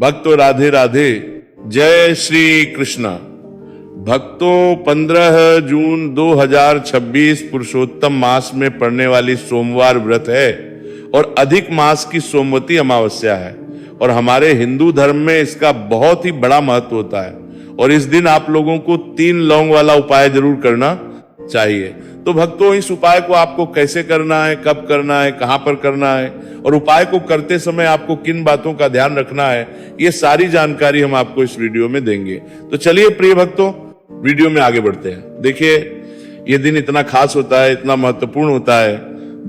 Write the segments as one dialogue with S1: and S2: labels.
S1: भक्तों राधे राधे, जय श्री कृष्णा। भक्तों 15 जून 2026 पुरुषोत्तम मास में पड़ने वाली सोमवार व्रत है और अधिक मास की सोमवती अमावस्या है और हमारे हिंदू धर्म में इसका बहुत ही बड़ा महत्व होता है और इस दिन आप लोगों को 3 लौंग वाला उपाय जरूर करना चाहिए। तो भक्तों, इस उपाय को आपको कैसे करना है, कब करना है, कहां पर करना है और उपाय को करते समय आपको किन बातों का ध्यान रखना है, ये सारी जानकारी हम आपको इस वीडियो में देंगे। तो चलिए प्रिय भक्तों, वीडियो में आगे बढ़ते हैं। देखिए, ये दिन इतना खास होता है, इतना महत्वपूर्ण होता है।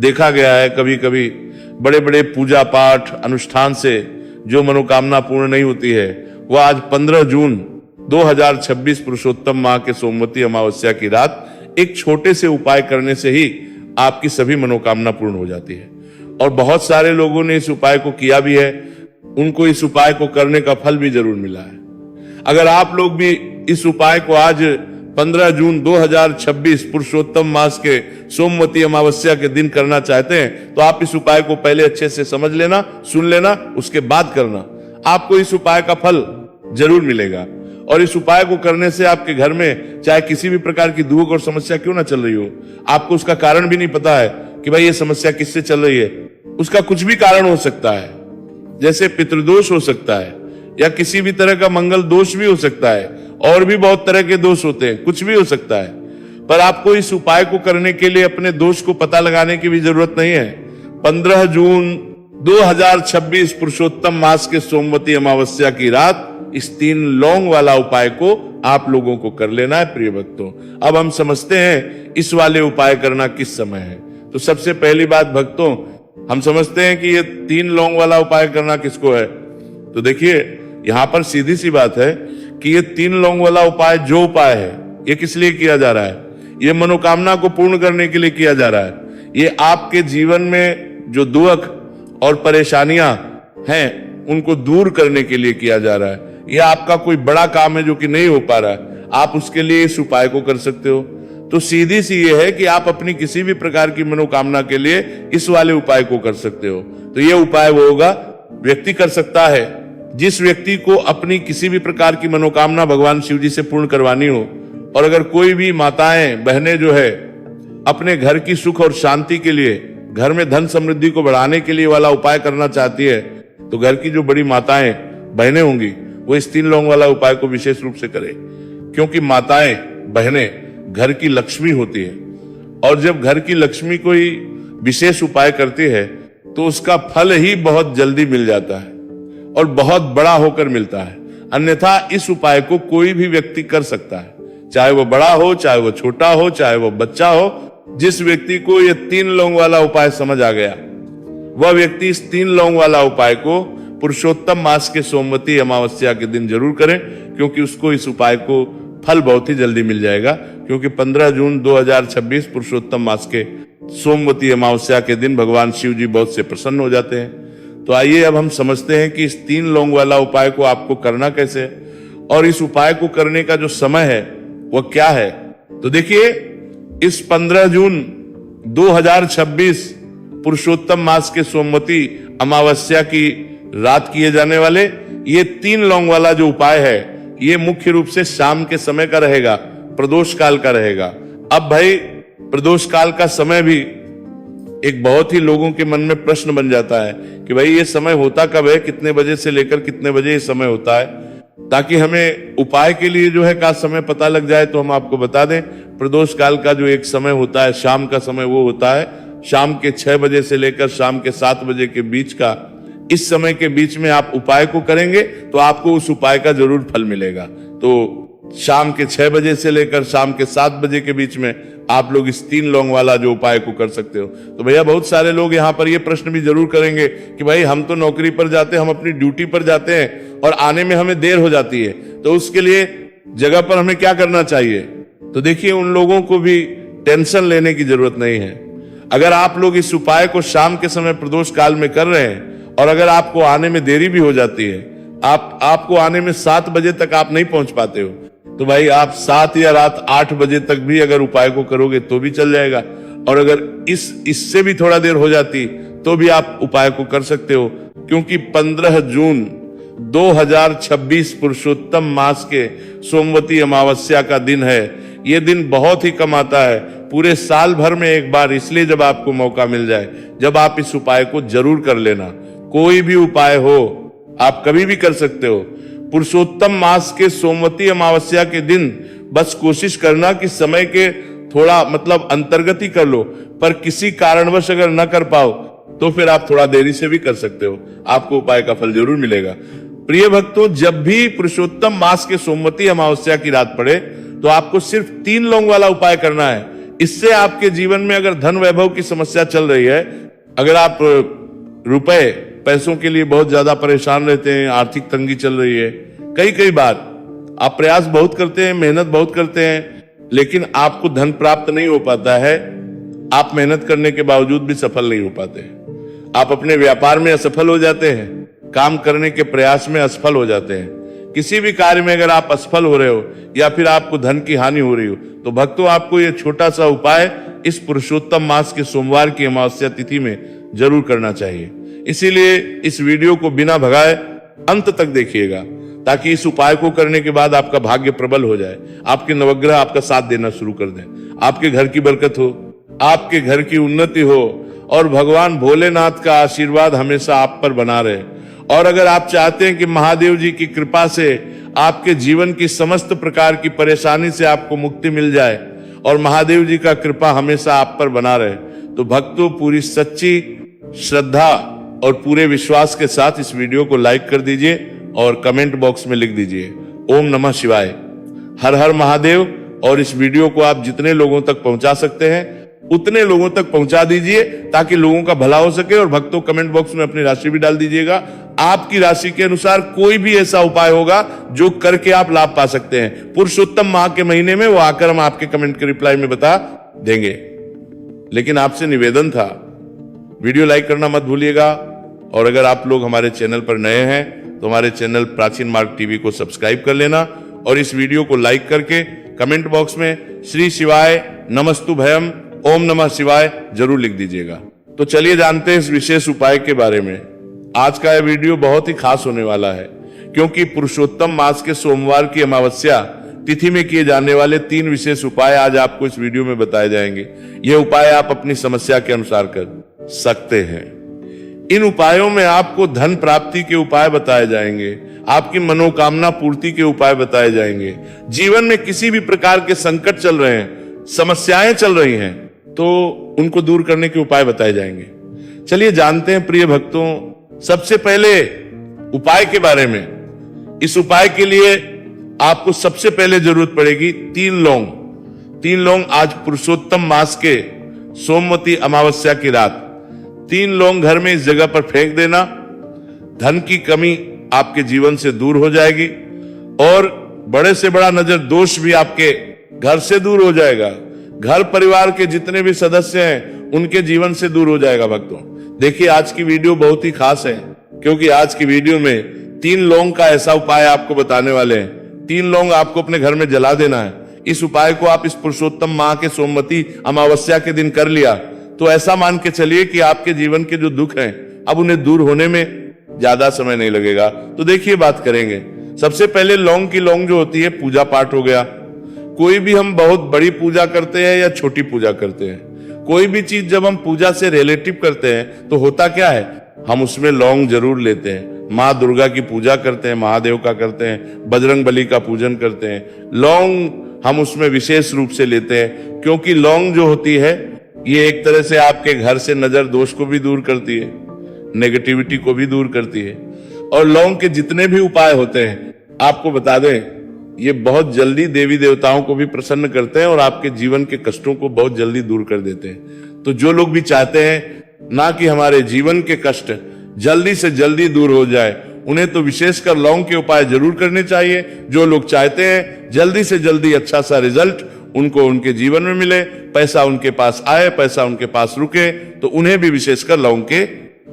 S1: देखा गया है कभी कभी बड़े बड़े पूजा पाठ अनुष्ठान से जो मनोकामना पूर्ण नहीं होती है, वह आज 15 जून 2026 पुरुषोत्तम माह के सोमवती अमावस्या की रात एक छोटे से उपाय करने से ही आपकी सभी मनोकामना पूर्ण हो जाती है। और बहुत सारे लोगों ने इस उपाय को किया भी है, उनको इस उपाय को करने का फल भी जरूर मिला है। अगर आप लोग भी इस उपाय को आज 15 जून 2026 पुरुषोत्तम मास के सोमवती अमावस्या के दिन करना चाहते हैं तो आप इस उपाय को पहले अच्छे से समझ लेना, सुन लेना, उसके बाद करना। आपको इस उपाय का फल जरूर मिलेगा और इस उपाय को करने से आपके घर में चाहे किसी भी प्रकार की दुख और समस्या क्यों ना चल रही हो, आपको उसका कारण भी नहीं पता है कि भाई ये समस्या किससे चल रही है, उसका कुछ भी कारण हो सकता है। जैसे पितृदोष हो सकता है या किसी भी तरह का मंगल दोष भी हो सकता है और भी बहुत तरह के दोष होते हैं, कुछ भी हो सकता है। पर आपको इस उपाय को करने के लिए अपने दोष को पता लगाने की भी जरूरत नहीं है। 15 जून 2026 पुरुषोत्तम मास के सोमवती अमावस्या की रात इस 3 लौंग वाला उपाय को आप लोगों को कर लेना है। प्रिय भक्तों, अब हम समझते हैं इस वाले उपाय करना किस समय है। तो सबसे पहली बात भक्तों, हम समझते हैं कि ये 3 लौंग वाला उपाय करना किसको है। तो देखिए, यहां पर सीधी सी बात है कि ये 3 लौंग वाला उपाय जो उपाय है, ये किस लिए किया जा रहा है? ये मनोकामना को पूर्ण करने के लिए किया जा रहा है। ये आपके जीवन में जो दुख और परेशानियां हैं उनको दूर करने के लिए किया जा रहा है। यह आपका कोई बड़ा काम है जो कि नहीं हो पा रहा है, आप उसके लिए इस उपाय को कर सकते हो। तो सीधी सी ये है कि आप अपनी किसी भी प्रकार की मनोकामना के लिए इस वाले उपाय को कर सकते हो। तो यह उपाय वो होगा, व्यक्ति कर सकता है जिस व्यक्ति को अपनी किसी भी प्रकार की मनोकामना भगवान शिव जी से पूर्ण करवानी हो। और अगर कोई भी माताएं बहनें जो है अपने घर की सुख और शांति के लिए, घर में धन समृद्धि को बढ़ाने के लिए वाला उपाय करना चाहती है, तो घर की जो बड़ी माताएं बहनें होंगी वो इस 3 लौंग वाला उपाय को विशेष रूप से करें, क्योंकि माताएं बहनें घर की लक्ष्मी होती है और जब घर की लक्ष्मी कोई विशेष उपाय करती है तो उसका फल ही बहुत जल्दी मिल जाता है और बहुत बड़ा होकर मिलता है। अन्यथा इस उपाय को कोई भी व्यक्ति कर सकता है, चाहे वो बड़ा हो, चाहे वो छोटा हो, चाहे वो बच्चा हो। जिस व्यक्ति को ये 3 लौंग वाला उपाय समझ आ गया, वह व्यक्ति इस 3 लौंग वाला उपाय को पुरुषोत्तम मास के सोमवती अमावस्या के दिन जरूर करें, क्योंकि उसको इस उपाय को फल बहुत ही जल्दी मिल जाएगा। क्योंकि 15 जून 2026 पुरुषोत्तम मास के सोमवती अमावस्या के दिन भगवान शिव जी बहुत से प्रसन्न हो जाते हैं। तो आइए अब हम समझते हैं कि इस 3 लौंग वाला उपाय को आपको करना कैसे है और इस उपाय को करने का जो समय है वह क्या है। तो देखिए, इस 15 जून 2026 पुरुषोत्तम मास के सोमवती अमावस्या की रात किए जाने वाले ये 3 लौंग वाला जो उपाय है, ये मुख्य रूप से शाम के समय का रहेगा, प्रदोष काल का रहेगा। अब भाई, प्रदोष काल का समय भी एक बहुत ही लोगों के मन में प्रश्न बन जाता है कि भाई ये समय होता कब है, कितने बजे से लेकर कितने बजे ये समय होता है, ताकि हमें उपाय के लिए जो है का समय पता लग जाए। तो हम आपको बता दें, प्रदोष काल का जो एक समय होता है, शाम का समय, वो होता है शाम के 6 बजे से लेकर शाम के 7 बजे के बीच का। इस समय के बीच में आप उपाय को करेंगे तो आपको उस उपाय का जरूर फल मिलेगा। तो शाम के 6 बजे से लेकर शाम के 7 बजे के बीच में आप लोग इस 3 लौंग वाला जो उपाय को कर सकते हो। तो भैया, बहुत सारे लोग यहाँ पर ये प्रश्न भी जरूर करेंगे कि भाई हम तो नौकरी पर जाते हैं, हम अपनी ड्यूटी पर जाते हैं और आने में हमें देर हो जाती है, तो उसके लिए जगह पर हमें क्या करना चाहिए। तो देखिए, उन लोगों को भी टेंशन लेने की जरूरत नहीं है। अगर आप लोग इस उपाय को शाम के समय प्रदोष काल में कर रहे हैं और अगर आपको आने में देरी भी हो जाती है, आपको आने में 7 बजे तक आप नहीं पहुंच पाते हो, तो भाई आप 7 या रात 8 बजे तक भी अगर उपाय को करोगे तो भी चल जाएगा। और अगर इससे भी थोड़ा देर हो जाती तो भी आप उपाय को कर सकते हो, क्योंकि 15 जून 2026 पुरुषोत्तम मास के सोमवती अमावस्या का दिन है। ये दिन बहुत ही कम आता है, पूरे साल भर में एक बार, इसलिए जब आपको मौका मिल जाए, जब आप इस उपाय को जरूर कर लेना। कोई भी उपाय हो, आप कभी भी कर सकते हो। पुरुषोत्तम मास के सोमवती अमावस्या के दिन बस कोशिश करना कि समय के थोड़ा मतलब अंतर्गत ही कर लो, पर किसी कारणवश अगर न कर पाओ तो फिर आप थोड़ा देरी से भी कर सकते हो, आपको उपाय का फल जरूर मिलेगा। प्रिय भक्तों, जब भी पुरुषोत्तम मास के सोमवती अमावस्या की रात पड़े तो आपको सिर्फ 3 लौंग वाला उपाय करना है। इससे आपके जीवन में अगर धन वैभव की समस्या चल रही है, अगर आप रुपए पैसों के लिए बहुत ज्यादा परेशान रहते हैं, आर्थिक तंगी चल रही है, कई बार आप प्रयास बहुत करते हैं, मेहनत बहुत करते हैं, लेकिन आपको धन प्राप्त नहीं हो पाता है, आप मेहनत करने के बावजूद भी सफल नहीं हो पाते हैं, आप अपने व्यापार में असफल हो जाते हैं, काम करने के प्रयास में असफल हो जाते हैं, किसी भी कार्य में अगर आप असफल हो रहे हो या फिर आपको धन की हानि हो रही हो, तो भक्तों आपको यह छोटा सा उपाय इस पुरुषोत्तम मास के सोमवार की अमावस्या तिथि में जरूर करना चाहिए। इसीलिए इस वीडियो को बिना भगाए अंत तक देखिएगा, ताकि इस उपाय को करने के बाद आपका भाग्य प्रबल हो जाए, आपके नवग्रह आपका साथ देना शुरू कर दें, आपके घर की बरकत हो, आपके घर की उन्नति हो और भगवान भोलेनाथ का आशीर्वाद हमेशा आप पर बना रहे। और अगर आप चाहते हैं कि महादेव जी की कृपा से आपके जीवन की समस्त प्रकार की परेशानी से आपको मुक्ति मिल जाए और महादेव जी का कृपा हमेशा आप पर बना रहे, तो भक्तों पूरी सच्ची श्रद्धा और पूरे विश्वास के साथ इस वीडियो को लाइक कर दीजिए और कमेंट बॉक्स में लिख दीजिए ओम नमः शिवाय, हर हर महादेव। और इस वीडियो को आप जितने लोगों तक पहुंचा सकते हैं उतने लोगों तक पहुंचा दीजिए, ताकि लोगों का भला हो सके। और भक्तों कमेंट बॉक्स में अपनी राशि भी डाल दीजिएगा, आपकी राशि के अनुसार कोई भी ऐसा उपाय होगा जो करके आप लाभ पा सकते हैं। पुरुषोत्तम माह के महीने में वो आकर हम आपके कमेंट के रिप्लाई में बता देंगे। लेकिन आपसे निवेदन था, वीडियो लाइक करना मत भूलिएगा। और अगर आप लोग हमारे चैनल पर नए हैं तो हमारे चैनल प्राचीन मार्ग टीवी को सब्सक्राइब कर लेना और इस वीडियो को लाइक करके कमेंट बॉक्स में श्री शिवाय नमस्तु भयम ओम नमः शिवाय जरूर लिख दीजिएगा। तो चलिए जानते हैं इस विशेष उपाय के बारे में। आज का यह वीडियो बहुत ही खास होने वाला है, क्योंकि पुरुषोत्तम मास के सोमवार की अमावस्या तिथि में किए जाने वाले 3 विशेष उपाय आज आपको इस वीडियो में बताए जाएंगे। ये उपाय आप अपनी समस्या के अनुसार कर सकते हैं। इन उपायों में आपको धन प्राप्ति के उपाय बताए जाएंगे, आपकी मनोकामना पूर्ति के उपाय बताए जाएंगे। जीवन में किसी भी प्रकार के संकट चल रहे हैं, समस्याएं चल रही हैं, तो उनको दूर करने के उपाय बताए जाएंगे। चलिए जानते हैं प्रिय भक्तों, सबसे पहले उपाय के बारे में। इस उपाय के लिए आपको सबसे पहले जरूरत पड़ेगी 3 लौंग। 3 लौंग आज पुरुषोत्तम मास के सोमवती अमावस्या की रात 3 लौंग घर में इस जगह पर फेंक देना। धन की कमी आपके जीवन से दूर हो जाएगी और बड़े से बड़ा नजर दोष भी आपके घर से दूर हो जाएगा। घर परिवार के जितने भी सदस्य हैं उनके जीवन से दूर हो जाएगा। भक्तों देखिए, आज की वीडियो बहुत ही खास है, क्योंकि आज की वीडियो में 3 लौंग का ऐसा उपाय आपको बताने वाले हैं। 3 लौंग आपको अपने घर में जला देना है। इस उपाय को आप इस पुरुषोत्तम माह के सोमवती अमावस्या के दिन कर लिया तो ऐसा मान के चलिए कि आपके जीवन के जो दुख हैं अब उन्हें दूर होने में ज्यादा समय नहीं लगेगा। तो देखिए बात करेंगे। सबसे पहले लौंग की लौंग जो होती है, पूजा पाठ हो गया। कोई भी हम बहुत बड़ी पूजा करते हैं या छोटी पूजा करते हैं, कोई भी चीज जब हम पूजा से रिलेटिव करते हैं तो होता क्या है, हम उसमें लौंग जरूर लेते हैं। माँ दुर्गा की पूजा करते हैं, महादेव का करते हैं, बजरंग बली का पूजन करते हैं, लौंग हम उसमें विशेष रूप से लेते हैं, क्योंकि लौंग जो होती है ये एक तरह से आपके घर से नजर दोष को भी दूर करती है, नेगेटिविटी को भी दूर करती है। और लौंग के जितने भी उपाय होते हैं आपको बता दें, ये बहुत जल्दी देवी देवताओं को भी प्रसन्न करते हैं और आपके जीवन के कष्टों को बहुत जल्दी दूर कर देते हैं। तो जो लोग भी चाहते हैं ना कि हमारे जीवन के कष्ट जल्दी से जल्दी दूर हो जाए, उन्हें तो विशेषकर लौंग के उपाय जरूर करने चाहिए। जो लोग चाहते हैं जल्दी से जल्दी अच्छा सा रिजल्ट उनको उनके जीवन में मिले, पैसा उनके पास आए, पैसा उनके पास रुके, तो उन्हें भी विशेषकर लौंग के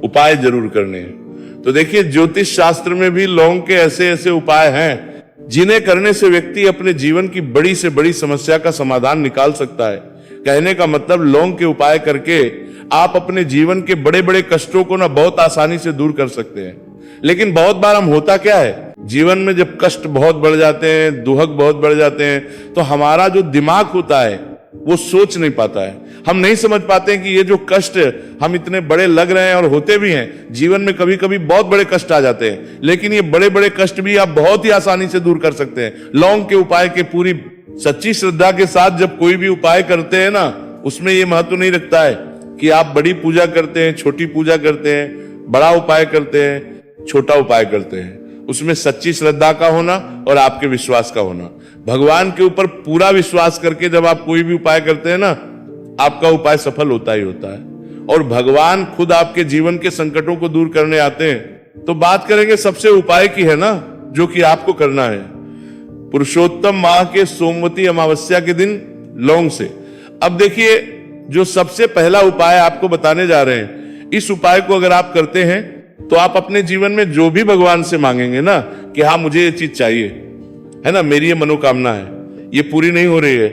S1: उपाय जरूर करने हैं। तो देखिए, ज्योतिष शास्त्र में भी लौंग के ऐसे ऐसे उपाय हैं जिन्हें करने से व्यक्ति अपने जीवन की बड़ी से बड़ी समस्या का समाधान निकाल सकता है। कहने का मतलब, लौंग के उपाय करके आप अपने जीवन के बड़े बड़े कष्टों को ना बहुत आसानी से दूर कर सकते हैं। लेकिन बहुत बार हम होता क्या है, जीवन में जब कष्ट बहुत बढ़ जाते हैं, दुहक बहुत बढ़ जाते हैं, तो हमारा जो दिमाग होता है वो सोच नहीं पाता है। हम नहीं समझ पाते हैं कि ये जो कष्ट हम इतने बड़े लग रहे हैं और होते भी हैं, जीवन में कभी कभी बहुत बड़े कष्ट आ जाते हैं, लेकिन ये बड़े बड़े कष्ट भी आप बहुत ही आसानी से दूर कर सकते हैं लौंग के उपाय के। पूरी सच्ची श्रद्धा के साथ जब कोई भी उपाय करते हैं ना, उसमें ये महत्व नहीं रखता है कि आप बड़ी पूजा करते हैं, छोटी पूजा करते हैं, बड़ा उपाय करते हैं, छोटा उपाय करते हैं। उसमें सच्ची श्रद्धा का होना और आपके विश्वास का होना। भगवान के ऊपर पूरा विश्वास करके जब आप कोई भी उपाय करते हैं ना, आपका उपाय सफल होता ही होता है। और भगवान खुद आपके जीवन के संकटों को दूर करने आते हैं। तो बात करेंगे सबसे उपाय की, है ना, जो कि आपको करना है पुरुषोत्तम माह के सोमवती अमावस्या के दिन लौंग से। अब देखिए, जो सबसे पहला उपाय आपको बताने जा रहे हैं, इस उपाय को अगर आप करते हैं तो आप अपने जीवन में जो भी भगवान से मांगेंगे ना कि हाँ मुझे ये चीज चाहिए, है ना, मेरी ये मनोकामना है, ये पूरी नहीं हो रही है,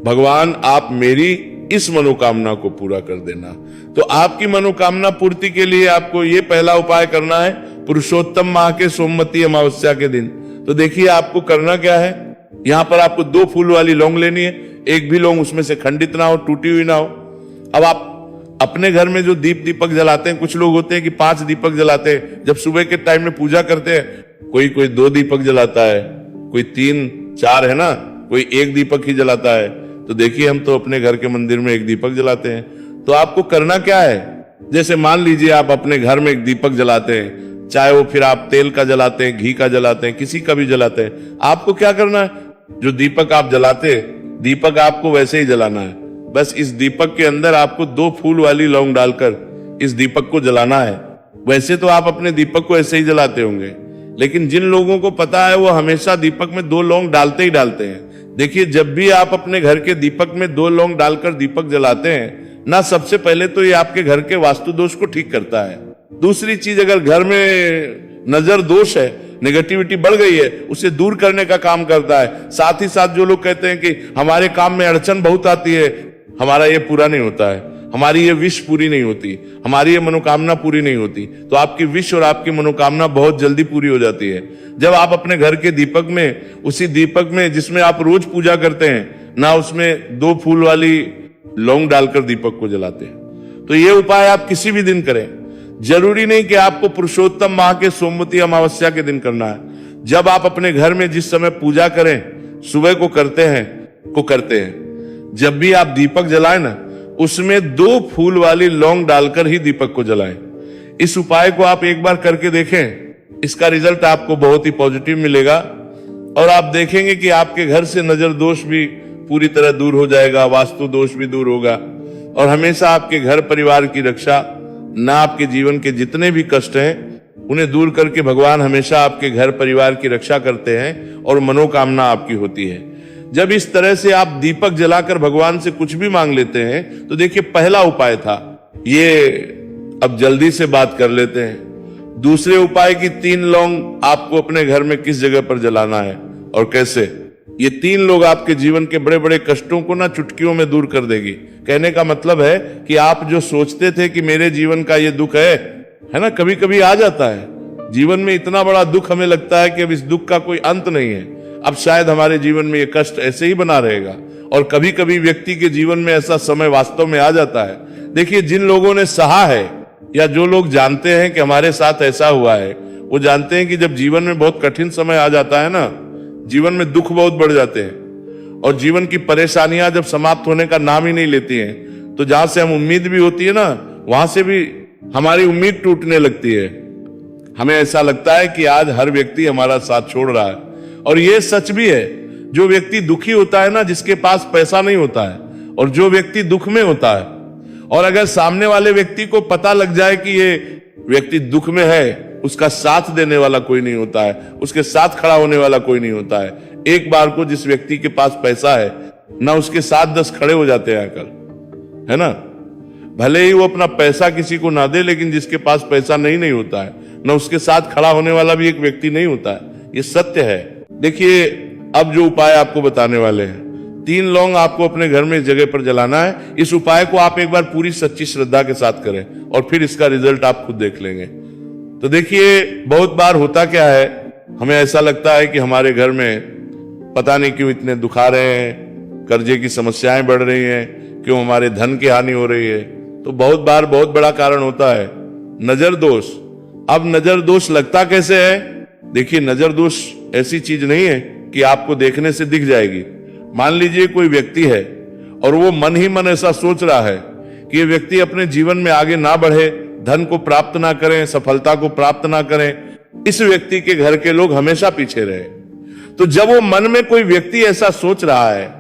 S1: भगवान आप मेरी इस मनोकामना को पूरा कर देना। तो आपकी मनोकामना पूर्ति के लिए आपको ये पहला उपाय करना है पुरुषोत्तम माह के सोमवती अमावस्या के दिन। तो देखिए आपको करना क्या है, यहां पर आपको 2 फूल वाली लौंग लेनी है, एक भी लौंग उसमें से खंडित ना हो, टूटी हुई ना हो। अब आप अपने घर में जो दीपक जलाते हैं, कुछ लोग होते हैं कि 5 दीपक जलाते हैं जब सुबह के टाइम में पूजा करते हैं, कोई 2 दीपक जलाता है, कोई 3-4, है ना, कोई 1 दीपक ही जलाता है। तो देखिए हम तो अपने घर के मंदिर में 1 दीपक जलाते हैं। तो आपको करना क्या है, जैसे मान लीजिए आप अपने घर में 1 दीपक जलाते हैं, चाहे वो फिर आप तेल का जलाते हैं, घी का जलाते हैं, किसी का भी जलाते हैं, आपको क्या करना है, जो दीपक आप जलाते हैं, दीपक आपको वैसे ही जलाना है। बस इस दीपक के अंदर आपको 2 फूल वाली लौंग डालकर इस दीपक को जलाना है। वैसे तो आप अपने दीपक को ऐसे ही जलाते होंगे, लेकिन जिन लोगों को पता है वो हमेशा दीपक में 2 लौंग डालते ही डालते हैं। देखिए, जब भी आप अपने घर के दीपक में 2 लौंग डालकर दीपक जलाते हैं ना, सबसे पहले तो ये आपके घर के वास्तु दोष को ठीक करता है। दूसरी चीज, अगर घर में नजर दोष है, नेगेटिविटी बढ़ गई है, उसे दूर करने का काम करता है। साथ ही साथ जो लोग कहते हैं कि हमारे काम में अड़चन बहुत आती है, हमारा ये पूरा नहीं होता है, हमारी ये विश पूरी नहीं होती, हमारी ये मनोकामना पूरी नहीं होती, तो आपकी विश और आपकी मनोकामना बहुत जल्दी पूरी हो जाती है जब आप अपने घर के दीपक में, उसी दीपक में जिसमें आप रोज पूजा करते हैं ना, उसमें 2 फूल वाली लौंग डालकर दीपक को जलाते हैं। तो ये उपाय आप किसी भी दिन करें, जरूरी नहीं कि आपको पुरुषोत्तम माह के सोमवती अमावस्या के दिन करना है। जब आप अपने घर में जिस समय पूजा करें, सुबह को करते हैं, जब भी आप दीपक जलाएं ना, उसमें 2 फूल वाली लौंग डालकर ही दीपक को जलाएं। इस उपाय को आप एक बार करके देखें, इसका रिजल्ट आपको बहुत ही पॉजिटिव मिलेगा और आप देखेंगे कि आपके घर से नजर दोष भी पूरी तरह दूर हो जाएगा, वास्तु दोष भी दूर होगा और हमेशा आपके घर परिवार की रक्षा, ना आपके जीवन के जितने भी कष्ट हैं उन्हें दूर करके भगवान हमेशा आपके घर परिवार की रक्षा करते हैं और मनोकामना आपकी होती है। जब इस तरह से आप दीपक जलाकर भगवान से कुछ भी मांग लेते हैं, तो देखिए पहला उपाय था ये। अब जल्दी से बात कर लेते हैं दूसरे उपाय की। 3 लौंग आपको अपने घर में किस जगह पर जलाना है और कैसे। ये 3 लोग आपके जीवन के बड़े बड़े कष्टों को ना चुटकियों में दूर कर देगी। कहने का मतलब है कि आप जो सोचते थे कि मेरे जीवन का ये दुख है ना, कभी कभी आ जाता है जीवन में इतना बड़ा दुख, हमें लगता है कि अब इस दुख का कोई अंत नहीं है, अब शायद हमारे जीवन में ये कष्ट ऐसे ही बना रहेगा। और कभी कभी व्यक्ति के जीवन में ऐसा समय वास्तव में आ जाता है। देखिए, जिन लोगों ने सहा है या जो लोग जानते हैं कि हमारे साथ ऐसा हुआ है, वो जानते हैं कि जब जीवन में बहुत कठिन समय आ जाता है ना, जीवन में दुख बहुत बढ़ जाते हैं और जीवन की परेशानियां जब समाप्त होने का नाम ही नहीं लेती हैं, तो जहां से हम उम्मीद भी होती है ना, वहां से भी हमारी उम्मीद टूटने लगती है। हमें ऐसा लगता है कि आज हर व्यक्ति हमारा साथ छोड़ रहा है। और ये सच भी है, जो व्यक्ति दुखी होता है ना, जिसके पास पैसा नहीं होता है, और जो व्यक्ति दुख में होता है, और अगर सामने वाले व्यक्ति को पता लग जाए कि ये व्यक्ति दुख में है, उसका साथ देने वाला कोई नहीं होता है, उसके साथ खड़ा होने वाला कोई नहीं होता है। एक बार को जिस व्यक्ति के पास पैसा है ना, उसके साथ 10 खड़े हो जाते हैं आकर, है ना। भले ही वो अपना पैसा किसी को ना दे, लेकिन जिसके पास पैसा नहीं होता है ना, उसके साथ खड़ा होने वाला भी एक व्यक्ति नहीं होता है। ये सत्य है। देखिए, अब जो उपाय आपको बताने वाले हैं, 3 लौंग आपको अपने घर में इस जगह पर जलाना है। इस उपाय को आप एक बार पूरी सच्ची श्रद्धा के साथ करें और फिर इसका रिजल्ट आप खुद देख लेंगे। तो देखिए, बहुत बार होता क्या है, हमें ऐसा लगता है कि हमारे घर में पता नहीं क्यों इतने दुख आ रहे हैं, कर्जे की समस्याएं बढ़ रही हैं, क्यों हमारे धन की हानि हो रही है। तो बहुत बार बहुत बड़ा कारण होता है नजर दोष। अब नजर दोष लगता कैसे है? देखिए, नजर दोष ऐसी चीज नहीं है कि आपको देखने से दिख जाएगी। मान लीजिए कोई व्यक्ति है और वो मन ही मन ऐसा सोच रहा है कि ये व्यक्ति अपने जीवन में आगे ना बढ़े, धन को प्राप्त ना करें, सफलता को प्राप्त ना करें, इस व्यक्ति के घर के लोग हमेशा पीछे रहे। तो जब वो मन में कोई व्यक्ति ऐसा सोच रहा है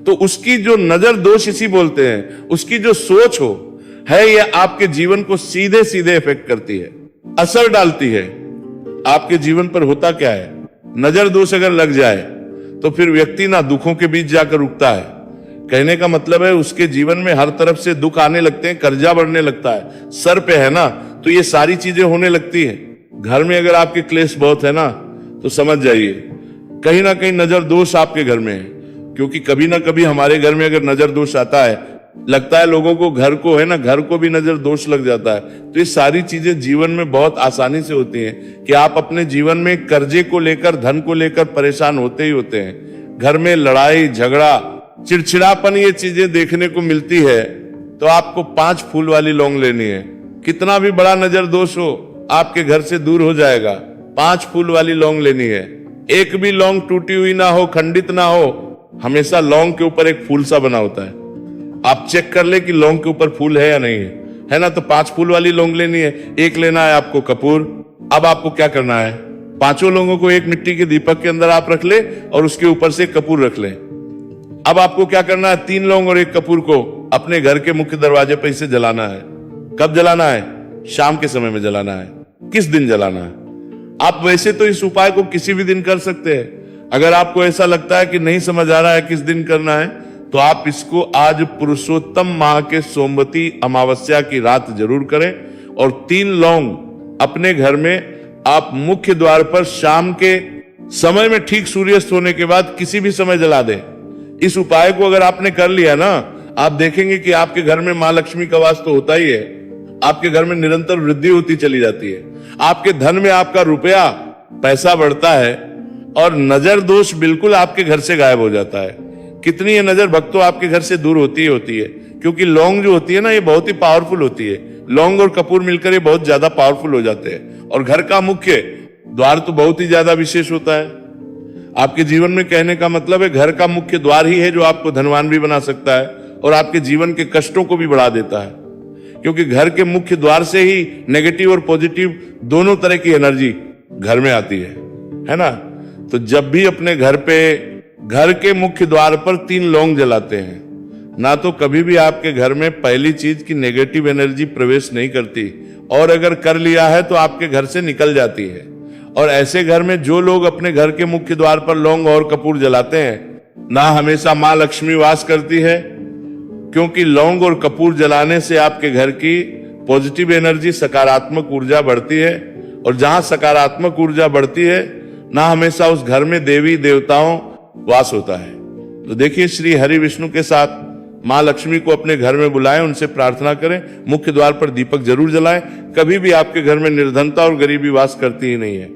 S1: तो उसकी जो नजर दोष इसी बोलते हैं, उसकी जो सोच हो है, ये आपके जीवन को सीधे सीधे इफेक्ट करती है, असर डालती है। आपके जीवन पर होता क्या है, नजर दोष अगर लग जाए तो फिर व्यक्ति ना दुखों के बीच जाकर रुकता है। कहने का मतलब है उसके जीवन में हर तरफ से दुख आने लगते हैं, कर्जा बढ़ने लगता है, सर पे है ना, तो ये सारी चीजें होने लगती हैं। घर में अगर आपके क्लेश बहुत है ना, तो समझ जाइए कहीं ना कहीं नजर दोष आपके घर में है। क्योंकि कभी ना कभी हमारे घर में अगर नजर दोष आता है, लगता है लोगों को, घर को है ना, घर को भी नजर दोष लग जाता है। तो ये सारी चीजें जीवन में बहुत आसानी से होती हैं कि आप अपने जीवन में कर्जे को लेकर, धन को लेकर परेशान होते ही होते हैं। घर में लड़ाई झगड़ा, चिड़चिड़ापन, ये चीजें देखने को मिलती है। तो आपको 5 फूल वाली लौंग लेनी है। कितना भी बड़ा नजर दोष हो, आपके घर से दूर हो जाएगा। 5 फूल वाली लौंग लेनी है। एक भी लौंग टूटी हुई ना हो, खंडित ना हो, हमेशा लौंग के ऊपर एक फूल सा बना होता है। आप चेक कर ले कि लौंग के ऊपर फूल है या नहीं है ना। तो 5 फूल वाली लौंग लेनी है। एक लेना है आपको कपूर। अब आपको क्या करना है, 5 लौंगों को एक मिट्टी के दीपक के अंदर आप रख ले और उसके ऊपर से कपूर रख ले। अब आपको क्या करना है, 3 लौंग और एक कपूर को अपने घर के मुख्य दरवाजे पर इसे जलाना है। कब जलाना है? शाम के समय में जलाना है। किस दिन जलाना है? आप वैसे तो इस उपाय को किसी भी दिन कर सकते हैं। अगर आपको ऐसा लगता है कि नहीं समझ आ रहा है किस दिन करना है, तो आप इसको आज पुरुषोत्तम माह के सोमवती अमावस्या की रात जरूर करें। और 3 लौंग अपने घर में आप मुख्य द्वार पर शाम के समय में, ठीक सूर्यास्त होने के बाद किसी भी समय जला दें। इस उपाय को अगर आपने कर लिया ना, आप देखेंगे कि आपके घर में मां लक्ष्मी का वास तो होता ही है। आपके घर में निरंतर वृद्धि होती चली जाती है। आपके धन में आपका रुपया पैसा बढ़ता है और नजर दोष बिल्कुल आपके घर से गायब हो जाता है। कितनी ये नजर भक्तों आपके घर से दूर होती है। क्योंकि लौंग जो होती है ना, ये बहुत ही पावरफुल होती है। लौंग और कपूर मिलकर ये बहुत ज्यादा पावरफुल हो जाते हैं। और घर का मुख्य द्वार तो बहुत ही ज्यादा विशेष होता है आपके जीवन में। कहने का मतलब है घर का मुख्य द्वार ही है जो आपको धनवान भी बना सकता है और आपके जीवन के कष्टों को भी बढ़ा देता है। क्योंकि घर के मुख्य द्वार से ही नेगेटिव और पॉजिटिव दोनों तरह की एनर्जी घर में आती है ना। तो जब भी अपने घर पे, घर के मुख्य द्वार पर 3 लौंग जलाते हैं ना, तो कभी भी आपके घर में पहली चीज की नेगेटिव एनर्जी प्रवेश नहीं करती, और अगर कर लिया है तो आपके घर से निकल जाती है। और ऐसे घर में जो लोग अपने घर के मुख्य द्वार पर लौंग और कपूर जलाते हैं ना, हमेशा मां लक्ष्मी वास करती है। क्योंकि लौंग और कपूर जलाने से आपके घर की पॉजिटिव एनर्जी, सकारात्मक ऊर्जा बढ़ती है। और जहां सकारात्मक ऊर्जा बढ़ती है ना, हमेशा उस घर में देवी देवताओं वास होता है। तो देखिए, श्री हरि विष्णु के साथ मां लक्ष्मी को अपने घर में बुलाएं, उनसे प्रार्थना करें, मुख्य द्वार पर दीपक जरूर जलाएं। कभी भी आपके घर में निर्धनता और गरीबी वास करती ही नहीं है।